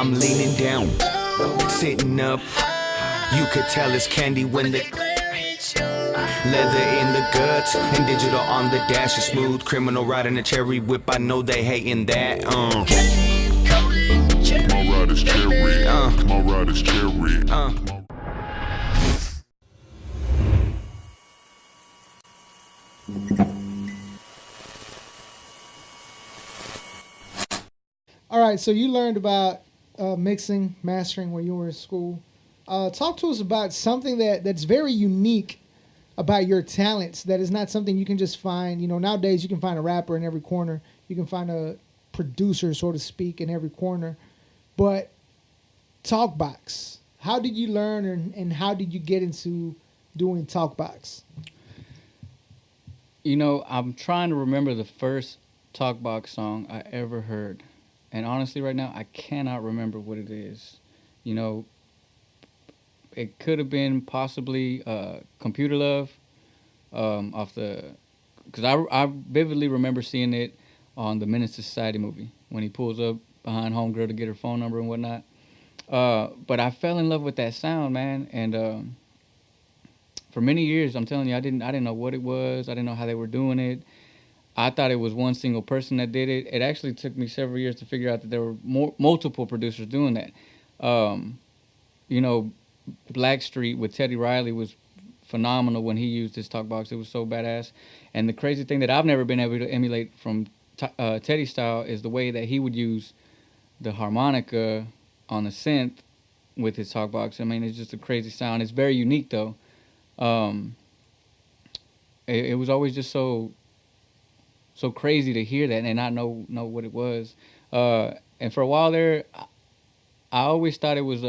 I'm leaning down, sitting up. You could tell it's candy when the leather in the guts and digital on the dash. A smooth criminal riding a cherry whip. I know they hating that. My ride is cherry. My ride is cherry. All right, so you learned about mixing, mastering when you were in school. Talk to us about something that's very unique about your talents that is not something you can just find. You know, nowadays you can find a rapper in every corner. You can find a producer, so to speak, in every corner. But Talkbox, how did you learn and how did you get into doing Talkbox? You know, I'm trying to remember the first Talkbox song I ever heard. And honestly, right now, I cannot remember what it is. You know, it could have been possibly Computer Love off the... Because I vividly remember seeing it on the Menace to Society movie when he pulls up behind Homegirl to get her phone number and whatnot. But I fell in love with that sound, man. And for many years, I'm telling you, I didn't know what it was. I didn't know how they were doing it. I thought it was one single person that did it. It actually took me several years to figure out that there were multiple producers doing that. You know, Blackstreet with Teddy Riley was phenomenal when he used his Talkbox. It was so badass. And the crazy thing that I've never been able to emulate from Teddy's style is the way that he would use the harmonica on the synth with his Talkbox. I mean, it's just a crazy sound. It's very unique, though. It was always just so crazy to hear that and not know what it was. And for a while there, I always thought it was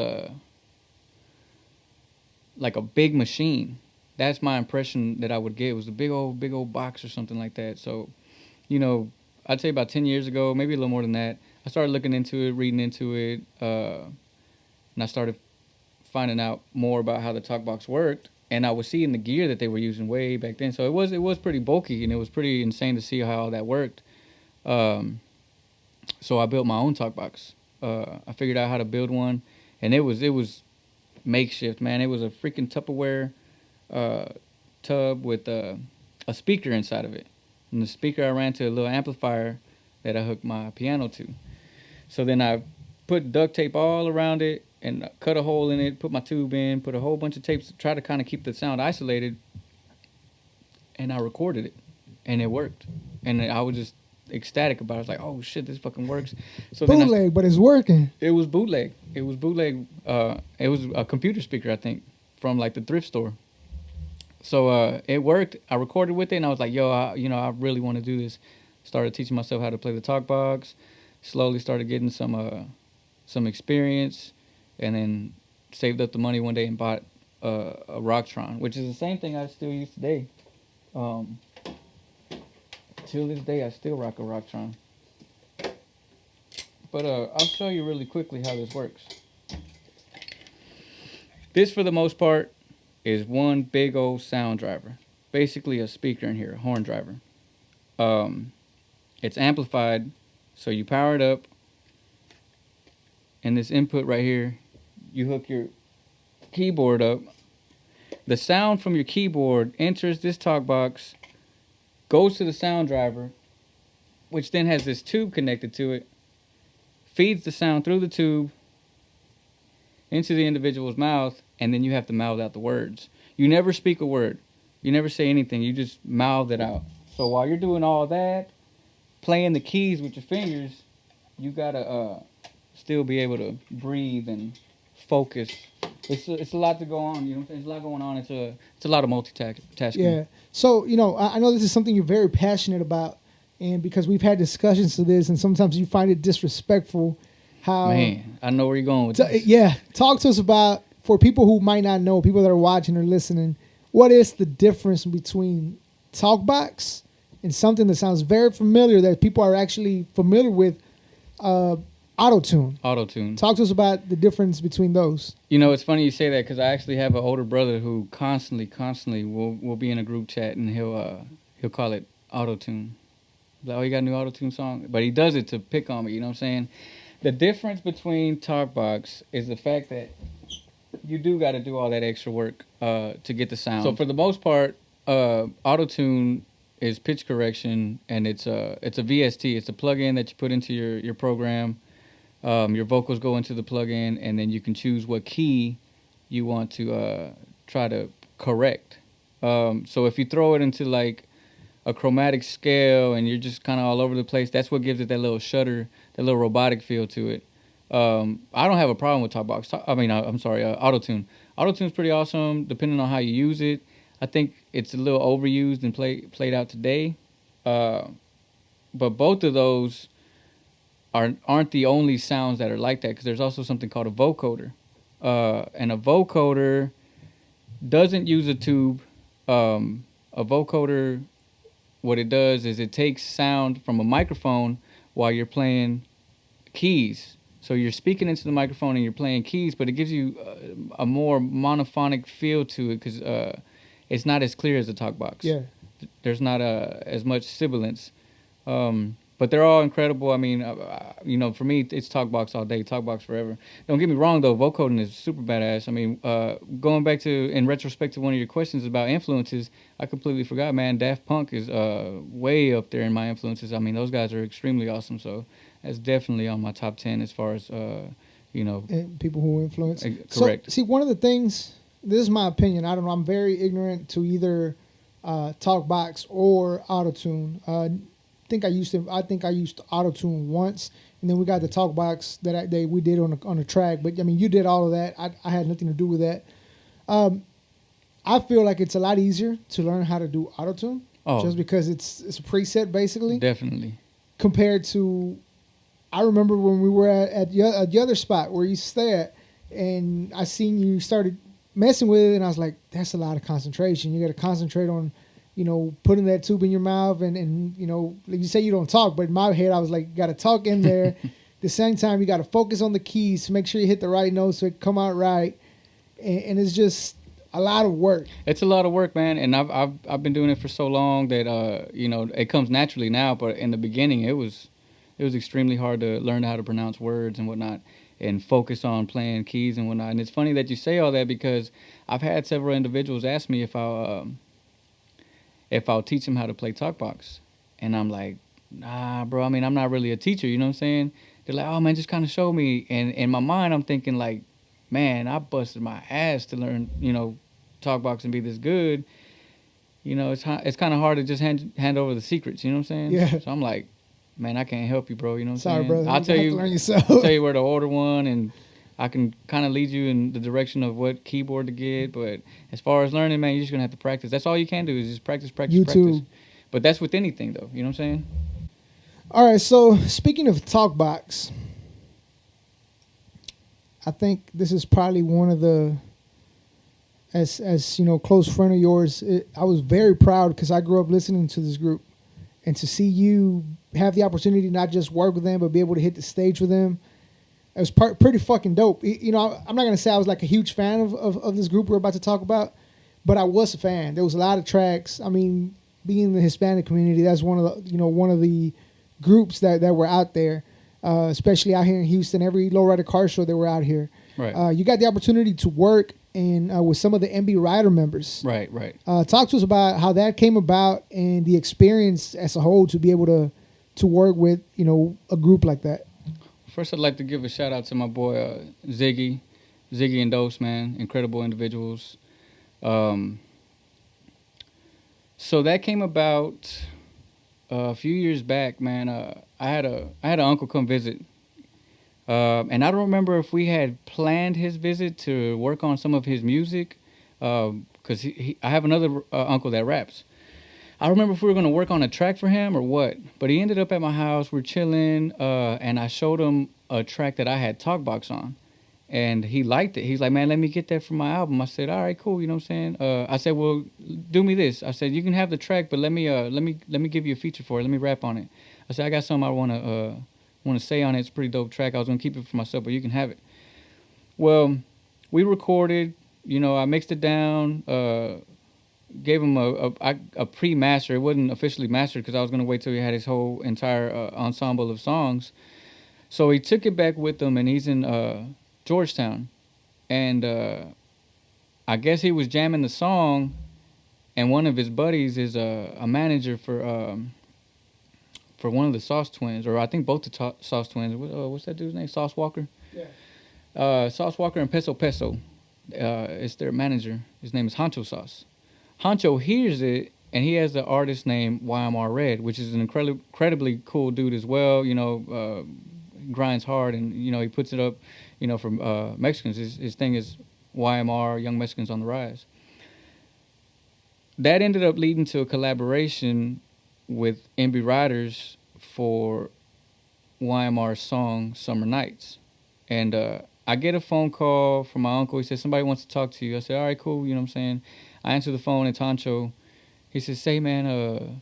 like a big machine. That's my impression that I would get. It was a big old box or something like that. So, you know, I'd say about 10 years ago, maybe a little more than that, I started looking into it, reading into it, and I started finding out more about how the Talkbox worked. And I was seeing the gear that they were using way back then. So it was pretty bulky, and it was pretty insane to see how all that worked. So I built my own Talkbox. I figured out how to build one, and it was makeshift, man. It was a freaking Tupperware tub with a speaker inside of it. And the speaker I ran to a little amplifier that I hooked my piano to. So then I put duct tape all around it and cut a hole in it, put my tube in, put a whole bunch of tapes to try to kind of keep the sound isolated. And I recorded it, and it worked. And I was just ecstatic about it. I was like, oh, shit, this fucking works. So bootleg, but it's working. It was bootleg. It was a computer speaker, I think, from like the thrift store. So it worked. I recorded with it, and I was like, yo, I really want to do this. Started teaching myself how to play the Talkbox. Slowly started getting some experience, and then saved up the money one day and bought a Rocktron, which is the same thing I still use today. Till this day, I still rock a Rocktron. But I'll show you really quickly how this works. This, for the most part, is one big old sound driver. Basically a speaker in here, a horn driver. It's amplified, so you power it up. And this input right here, you hook your keyboard up. The sound from your keyboard enters this Talkbox, goes to the sound driver, which then has this tube connected to it, feeds the sound through the tube into the individual's mouth, and then you have to mouth out the words. You never speak a word. You never say anything. You just mouth it out. So while you're doing all that, playing the keys with your fingers, you gotta still be able to breathe and focus. It's a lot to go on. You know, there's a lot going on. It's a lot of multitasking. Yeah. So I know this is something you're very passionate about, and because we've had discussions to this, and sometimes you find it disrespectful. How Man, I know where you're going with this. Yeah, talk to us about, for people who might not know, people that are watching or listening, what is the difference between Talkbox and something that sounds very familiar that people are actually familiar with, Autotune. Autotune. Talk to us about the difference between those. You know, it's funny you say that because I actually have an older brother who constantly will be in a group chat and he'll call it Autotune. Like, oh, you got a new Autotune song? But he does it to pick on me, you know what I'm saying? The difference between TalkBox is the fact that you do got to do all that extra work to get the sound. So for the most part, Autotune is pitch correction, and it's a VST. It's a plugin that you put into your program. Your vocals go into the plugin, and then you can choose what key you want to try to correct. So if you throw it into like a chromatic scale and you're just kind of all over the place, that's what gives it that little shudder, that little robotic feel to it. I don't have a problem with TalkBox. Autotune. Autotune's pretty awesome, depending on how you use it. I think it's a little overused and played out today. But both of those aren't the only sounds that are like that, because there's also something called a vocoder. And a vocoder doesn't use a tube. A vocoder, what it does is it takes sound from a microphone while you're playing keys. So you're speaking into the microphone and you're playing keys, but it gives you a more monophonic feel to it, because it's not as clear as a TalkBox. Yeah. There's not as much sibilance. But they're all incredible. I mean, for me, it's TalkBox all day, TalkBox forever. Don't get me wrong, though. Vocoding is super badass. I mean, going back to, in retrospect to one of your questions about influences, I completely forgot, man. Daft Punk is way up there in my influences. I mean, those guys are extremely awesome. So that's definitely on my top 10 as far as, And people who influence. Correct. So, see, one of the things, this is my opinion. I don't know. I'm very ignorant to either TalkBox or Autotune. I think I used Autotune once, and then we got the TalkBox that we did on a track. But I mean, you did all of that. I had nothing to do with that. I feel like it's a lot easier to learn how to do Autotune, just because it's a preset basically. Definitely. Compared to, I remember when we were at the other spot where you stay at, and I seen you started messing with it, and I was like, that's a lot of concentration. You got to concentrate on, putting that tube in your mouth, and like you say, you don't talk, but in my head, I was like, you got to talk in there. At the same time, you got to focus on the keys to make sure you hit the right notes so it come out right, and it's just a lot of work. It's a lot of work, man, and I've been doing it for so long that it comes naturally now. But in the beginning, it was extremely hard to learn how to pronounce words and whatnot, and focus on playing keys and whatnot. And it's funny that you say all that, because I've had several individuals ask me if I'll teach them how to play TalkBox, and I'm like, nah, bro. I mean, I'm not really a teacher. You know what I'm saying? They're like, oh man, just kind of show me. And in my mind, I'm thinking like, man, I busted my ass to learn, TalkBox and be this good. It's kind of hard to just hand over the secrets. You know what I'm saying? Yeah. So I'm like, man, I can't help you, bro. You know what I'm Sorry, saying? brother. I'll tell you. Learn yourself. I'll tell you where to order one, and I can kind of lead you in the direction of what keyboard to get. But as far as learning, man, you're just gonna have to practice. That's all you can do is just practice. YouTube. But that's with anything, though. You know what I'm saying? All right. So speaking of TalkBox, I think this is probably one of the, as close friend of yours. I was very proud because I grew up listening to this group, and to see you have the opportunity to not just work with them but be able to hit the stage with them, it was pretty fucking dope. I'm not gonna say I was like a huge fan of this group we're about to talk about, but I was a fan. There was a lot of tracks. I mean, being in the Hispanic community, that's one of the groups that were out there. Especially out here in Houston, every lowrider car show they were out here. Right. You got the opportunity to work with some of the NB Rider members. Right. Talk to us about how that came about and the experience as a whole to be able to work with a group like that. First, I'd like to give a shout out to my boy Ziggy and Dose, man, incredible individuals. So that came about a few years back, man. I had an uncle come visit, and I don't remember if we had planned his visit to work on some of his music, because I have another uncle that raps. I don't remember if we were going to work on a track for him or what, but he ended up at my house. We're chilling, and I showed him a track that I had TalkBox on, and he liked it. He's like, man, let me get that for my album. I said, all right, cool. You know what I'm saying? I said, well, do me this. I said, you can have the track, but let me give you a feature for it. Let me rap on it. I said, I got something I want to say on it. It's a pretty dope track. I was going to keep it for myself, but you can have it. Well, we recorded. I mixed it down. Gave him a pre-master. It wasn't officially mastered because I was going to wait till he had his whole entire ensemble of songs. So he took it back with him, and he's in Georgetown. And I guess he was jamming the song, and one of his buddies is a manager for one of the Sauce Twins, or I think both the Sauce Twins. What's that dude's name? Sauce Walker? Yeah. Sauce Walker and Peso Peso. It's their manager. His name is Honcho Sauce. Honcho hears it, and he has the artist named YMR Red, which is an incredibly cool dude as well. You know, grinds hard, and you know he puts it up. You know, from Mexicans. His thing is YMR, Young Mexicans on the Rise. That ended up leading to a collaboration with NB Ridaz for YMR's song Summer Nights. And I get a phone call from my uncle. He said, somebody wants to talk to you. I said, all right, cool, you know what I'm saying? I answer the phone, it's Honcho. He says, say, man,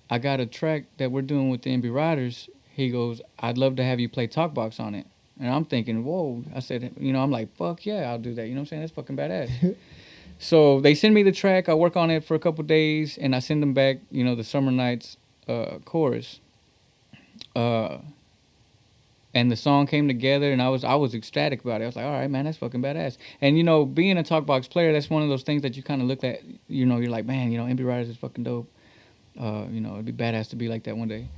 I got a track that we're doing with the NB Ridaz. He goes, I'd love to have you play Talkbox on it. And I'm thinking, whoa. I said, you know, I'm like, fuck yeah, I'll do that. You know what I'm saying? That's fucking badass. So they send me the track. I work on it for a couple days, and I send them back, you know, the Summer Nights chorus. And the song came together, and I was ecstatic about it. I was like, all right, man, that's fucking badass. And, you know, being a Talkbox player, that's one of those things that you kind of look at, you know, you're like, man, you know, NB Ridaz is fucking dope. You know, it'd be badass to be like that one day.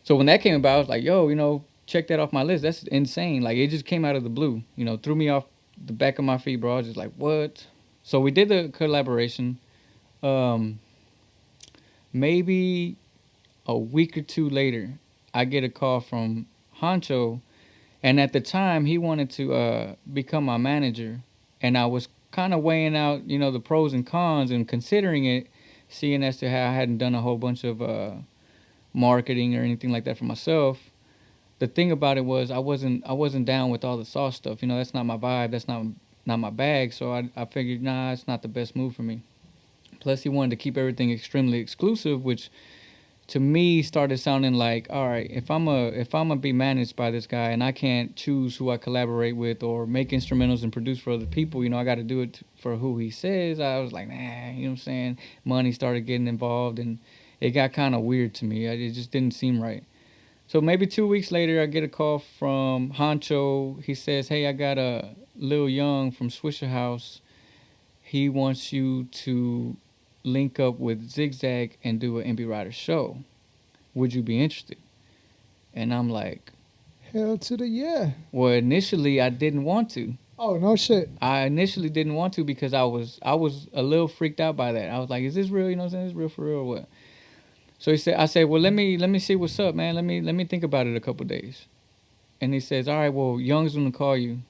So when that came about, I was like, yo, you know, check that off my list. That's insane. Like, it just came out of the blue. You know, threw me off the back of my feet, bro. I was just like, what? So we did the collaboration. Maybe a week or two later, I get a call from Honcho. And at the time, he wanted to become my manager. And I was kind of weighing out, you know, the pros and cons and considering it, seeing as to how I hadn't done a whole bunch of marketing or anything like that for myself. The thing about it was I wasn't down with all the Sauce stuff. You know, that's not my vibe. That's not my bag. So I figured, nah, it's not the best move for me. Plus, he wanted to keep everything extremely exclusive, which to me started sounding like, all right, if I'm a be managed by this guy and I can't choose who I collaborate with or make instrumentals and produce for other people, you know, I got to do it for who he says. I was like, nah, you know what I'm saying? Money started getting involved, and it got kind of weird to me. It just didn't seem right. So maybe 2 weeks later, I get a call from Honcho. He says, hey, I got a Lil Young from Swisha House. He wants you to link up with Zigzag and do an NB Ridaz show. Would you be interested? And I'm like, hell to the yeah. Well, initially, I didn't want to. Oh, no shit. I initially didn't want to because I was a little freaked out by that. I was like, is this real? You know what I'm saying? Is this real for real or what? So I said, well, let me see what's up, man. Let me think about it a couple days. And he says, all right, well, Young's gonna call you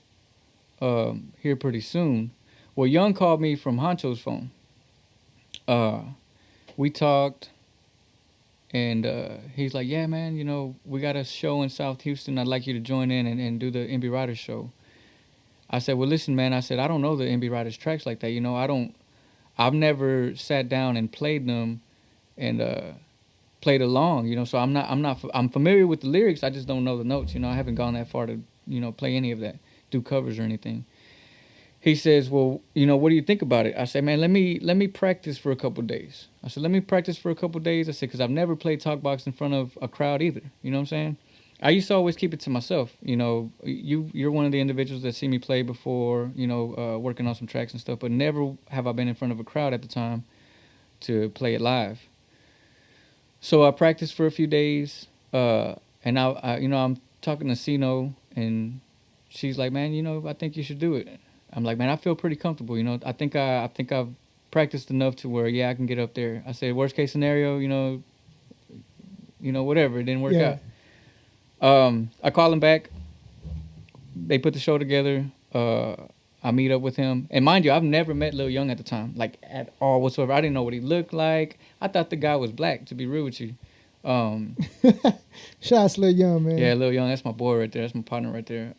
here pretty soon. Well, Young called me from Honcho's phone. We talked, and he's like, yeah, man, you know, we got a show in South Houston. I'd like you to join in and do the NB Ridaz show. I said, well, listen, man. I said, I don't know the NB Ridaz tracks like that. You know, I've never sat down and played them and played along, you know, so I'm familiar with the lyrics. I just don't know the notes, you know. I haven't gone that far to, you know, play any of that, do covers or anything. He says, well, you know, what do you think about it? I said, man, let me practice for a couple days. I said, let me practice for a couple days. I said, because I've never played Talkbox in front of a crowd either. You know what I'm saying? I used to always keep it to myself. You know, you're one of the individuals that see me play before, you know, working on some tracks and stuff, but never have I been in front of a crowd at the time to play it live. So I practiced for a few days, and I you know, I'm talking to Sino, and she's like, man, you know, I think you should do it. I'm like, man, I feel pretty comfortable, you know. I think I've practiced enough to where, yeah, I can get up there. I said, worst case scenario, you know, whatever, it didn't work out. I call him back. They put the show together. I meet up with him. And mind you, I've never met Lil Young at the time, like at all whatsoever. I didn't know what he looked like. I thought the guy was black, to be real with you. Shots Lil Young, man. Yeah, Lil Young, that's my boy right there. That's my partner right there.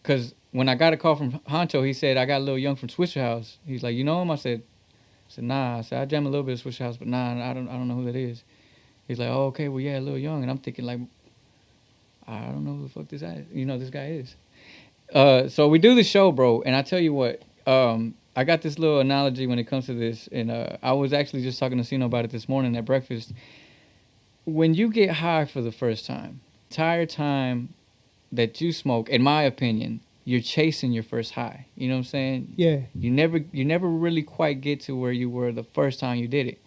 Because when I got a call from Honcho, he said, I got Lil Young from Swisha House. He's like, you know him? I said, nah. I said, I jam a little bit of Swisha House, but nah, I don't know who that is. He's like, oh, okay, well, yeah, Lil Young. And I'm thinking, like, I don't know who the fuck this guy is. So we do the show, bro, and I tell you what, I got this little analogy when it comes to this, and I was actually just talking to Sino about it this morning at breakfast. When you get high for the first time, entire time that you smoke, in my opinion, you're chasing your first high. You know what I'm saying? Yeah. You never really quite get to where you were the first time you did it.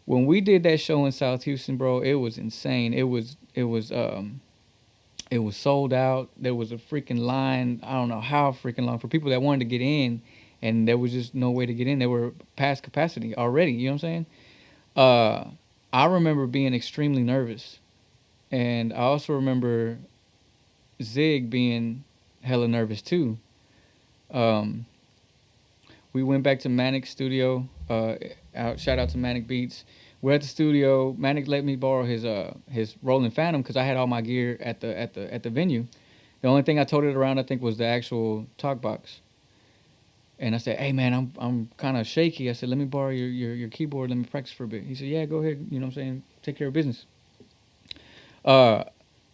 When we did that show in South Houston, bro, it was insane. It was sold out. There was a freaking line. I don't know how freaking long for people that wanted to get in, and there was just no way to get in. They were past capacity already. You know what I'm saying? I remember being extremely nervous, and I also remember Zig being hella nervous too. We went back to Manic's studio. Shout out to Manic Beats. We're at the studio. Manic let me borrow his Rolling Phantom because I had all my gear at the venue. The only thing I toted around, I think, was the actual talk box. And I said, "Hey man, I'm kind of shaky." I said, "Let me borrow your keyboard. Let me practice for a bit." He said, "Yeah, go ahead. You know what I'm saying? Take care of business."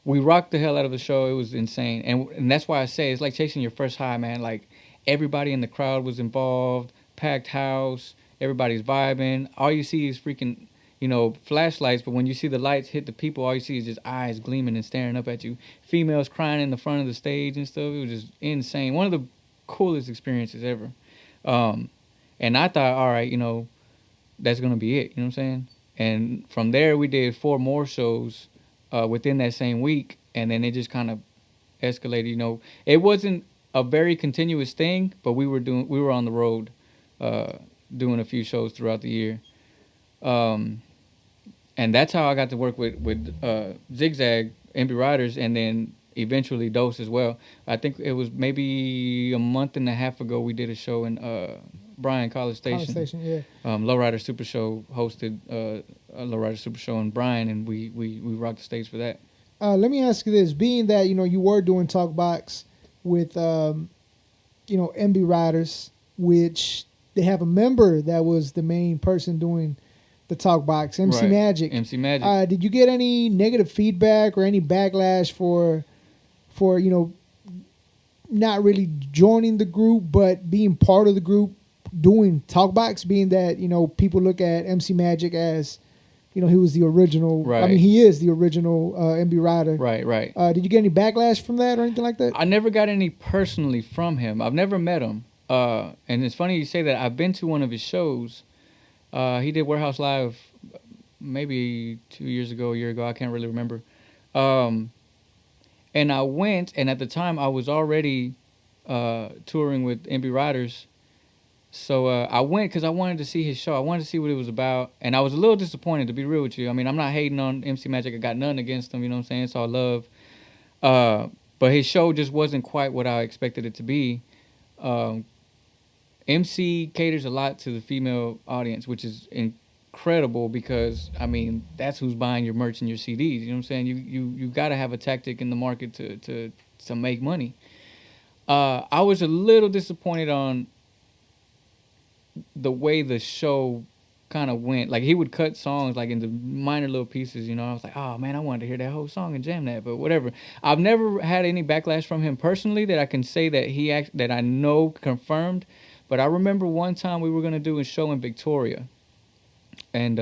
We rocked the hell out of the show. It was insane, and that's why I say it's like chasing your first high, man. Like everybody in the crowd was involved, packed house, everybody's vibing. All you see is freaking, flashlights. But when you see the lights hit the people, all you see is just eyes gleaming and staring up at you. Females crying in the front of the stage and stuff. It was just insane. One of the coolest experiences ever. And I thought, all right, that's gonna be it. You know what I'm saying? And from there, we did 4 more shows within that same week, and then it just kind of escalated. It wasn't a very continuous thing, but we were on the road doing a few shows throughout the year, and that's how I got to work with Zigzag, NB Ridaz, and then eventually Dose as well. I think it was maybe a month and a half ago we did a show in Bryan College Station. College Station, yeah. Lowrider Super Show hosted a Lowrider Super Show in Bryan, and we rocked the stage for that. Let me ask you this: being that you were doing Talkbox with NB Ridaz, which they have a member that was the main person doing the Talkbox, MC Right. Magic. MC Magic. Did you get any negative feedback or any backlash for not really joining the group but being part of the group doing Talkbox, being that people look at MC Magic as he was the original. Right. I mean, he is the original NB Rider. Right. Did you get any backlash from that or anything like that? I never got any personally from him. I've never met him. And it's funny you say that. I've been to one of his shows. He did Warehouse Live maybe 2 years ago, a year ago. I can't really remember. And I went, and at the time I was already touring with NB Ridaz. So I went because I wanted to see his show. I wanted to see what it was about. And I was a little disappointed, to be real with you. I mean, I'm not hating on MC Magic. I got nothing against him, you know what I'm saying? It's all love. But his show just wasn't quite what I expected it to be. MC caters a lot to the female audience, which is incredible because, I mean, that's who's buying your merch and your CDs. You know what I'm saying? You got to have a tactic in the market to make money. I was a little disappointed on the way the show kind of went. Like, he would cut songs like into minor little pieces, I was like, oh man, I wanted to hear that whole song and jam that, but whatever. I've never had any backlash from him personally that I can say that that I know confirmed. But I remember one time we were gonna do a show in Victoria, and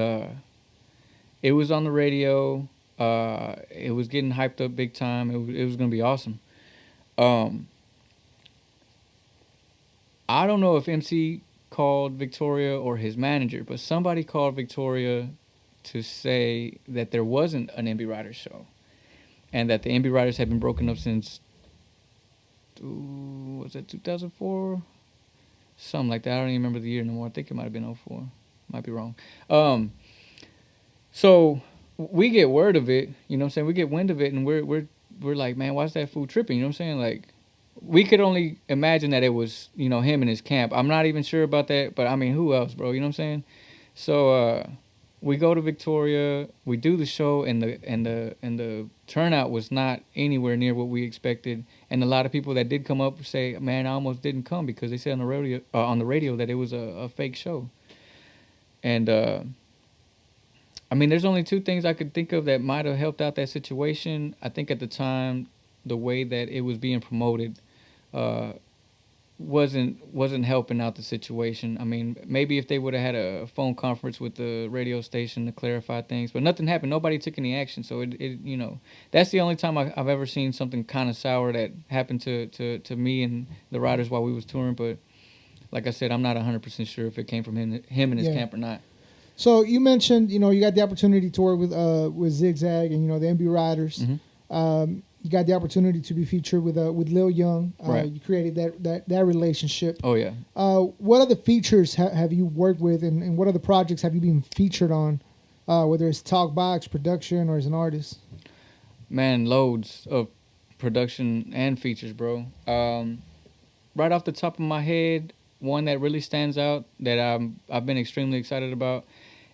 it was on the radio. It was getting hyped up big time. It was gonna be awesome. I don't know if MC called Victoria or his manager, but somebody called Victoria to say that there wasn't an NB Ridaz show, and that the NB Ridaz had been broken up since, was it 2004? Something like that. I don't even remember the year no more. I think it might have been 04. Might be wrong. So we get word of it, you know what I'm saying? We get wind of it, and we're like, man, why's that fool tripping? You know what I'm saying? Like, we could only imagine that it was, him and his camp. I'm not even sure about that, but I mean, who else, bro? You know what I'm saying? So we go to Victoria, we do the show, and the turnout was not anywhere near what we expected. And a lot of people that did come up say, man, I almost didn't come because they said on the radio that it was a fake show. And I mean, there's only 2 things I could think of that might have helped out that situation. I think at the time, the way that it was being promoted, wasn't helping out the situation. I mean, maybe if they would have had a phone conference with the radio station to clarify things, but nothing happened. Nobody took any action. So it you know, that's the only time I've ever seen something kind of sour that happened to me and the riders while we was touring. But like I said, I'm not 100% sure if it came from him and his camp or not. So you mentioned, you know, you got the opportunity to work with Zigzag and, you know, the NB Riders. Mm-hmm. You got the opportunity to be featured with Lil Young. Right. You created that relationship. Oh yeah. What other features have you worked with, and what other projects have you been featured on, whether it's Talkbox, production, or as an artist? Man, loads of production and features, bro. Right off the top of my head, one that really stands out that I've been extremely excited about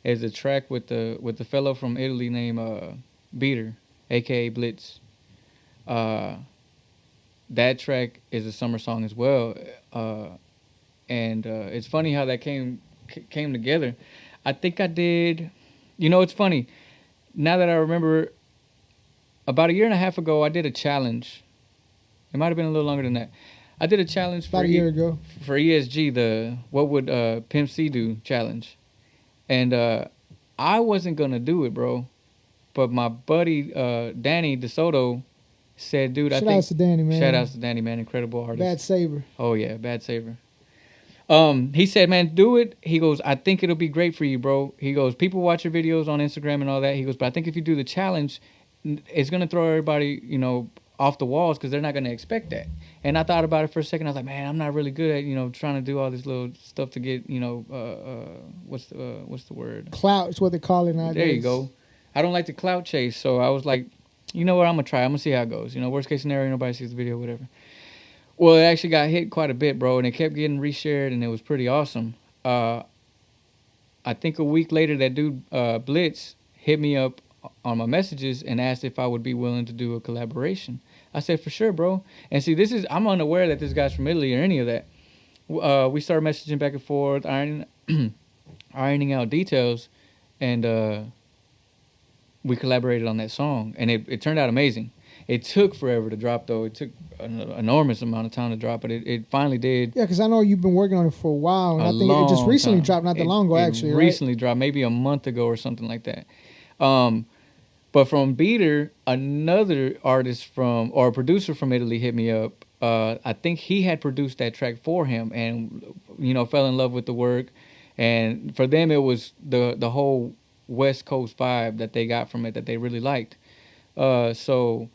is a track with the fellow from Italy named Beater, aka Blitz. That track is a summer song as well, and it's funny how that came together. I think I did. You know, it's funny. Now that I remember, about a year and a half ago, I did a challenge. It might have been a little longer than that. I did a challenge About a year ago for ESG, the What Would Pimp C Do challenge, and I wasn't gonna do it, bro. But my buddy Danny DeSoto said, dude, shout out to Danny, man. Shout out to Danny, man. Incredible artist. Bad Saber. Oh, yeah. Bad Saber. He said, man, do it. He goes, I think it'll be great for you, bro. He goes, people watch your videos on Instagram and all that. He goes, but I think if you do the challenge, it's going to throw everybody, you know, off the walls because they're not going to expect that. And I thought about it for a second. I was like, man, I'm not really good at, you know, trying to do all this little stuff to get, you know, what's the word? Clout is what they call it nowadays. There you go. I don't like to clout chase. So I was like, you know what, I'm going to try. I'm going to see how it goes. You know, worst case scenario, nobody sees the video, whatever. Well, it actually got hit quite a bit, bro, and it kept getting reshared, and it was pretty awesome. I think a week later, that dude, Blitz, hit me up on my messages and asked if I would be willing to do a collaboration. I said, for sure, bro. And see, I'm unaware that this guy's from Italy or any of that. We started messaging back and forth, ironing out details, and we collaborated on that song, and it turned out amazing. It took forever to drop, though. It took an enormous amount of time to drop, but it finally did. Yeah, because I know you've been working on it for a while, and I think it just recently dropped not that long ago, actually, right? Recently dropped, maybe a month ago or something like that. But from Beater, another artist or a producer from Italy hit me up. I think he had produced that track for him and, you know, fell in love with the work. And for them, it was the whole West Coast vibe that they got from it that they really liked. So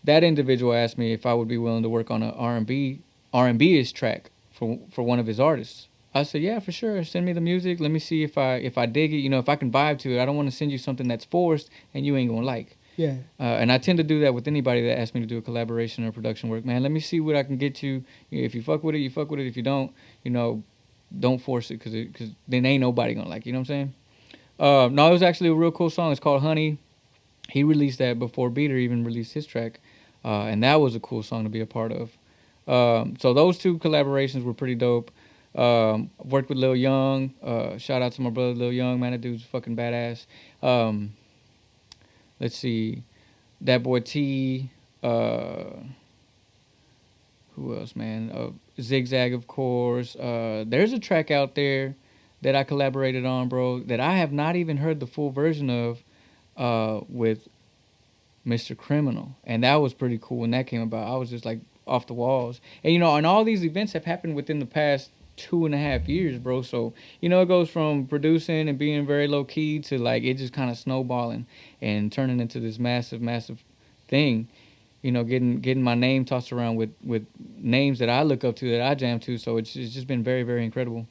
that individual asked me if I would be willing to work on an R&B-ish track for one of his artists. I said, yeah, for sure. Send me the music. Let me see if I dig it. You know, if I can vibe to it. I don't want to send you something that's forced and you ain't gonna like. Yeah. And I tend to do that with anybody that asks me to do a collaboration or production work. Man, let me see what I can get you. If you fuck with it, you fuck with it. If you don't, you know, don't force it because then ain't nobody gonna like. You know what I'm saying? No, it was actually a real cool song. It's called Honey. He released that before Beater even released his track. And that was a cool song to be a part of. So those two collaborations were pretty dope. Worked with Lil Young. Shout out to my brother Lil Young, man. That dude's fucking badass. Let's see. That boy T. Who else, man? Zigzag, of course. There's a track out there that I collaborated on, bro, that I have not even heard the full version of with Mr. Criminal. And that was pretty cool when that came about. I was just like off the walls. And, you know, and all these events have happened within the past 2.5 years, bro. So, you know, it goes from producing and being very low key to like it just kind of snowballing and turning into this massive thing. You know, getting my name tossed around with names that I look up to, that I jam to. So it's just been very, very incredible.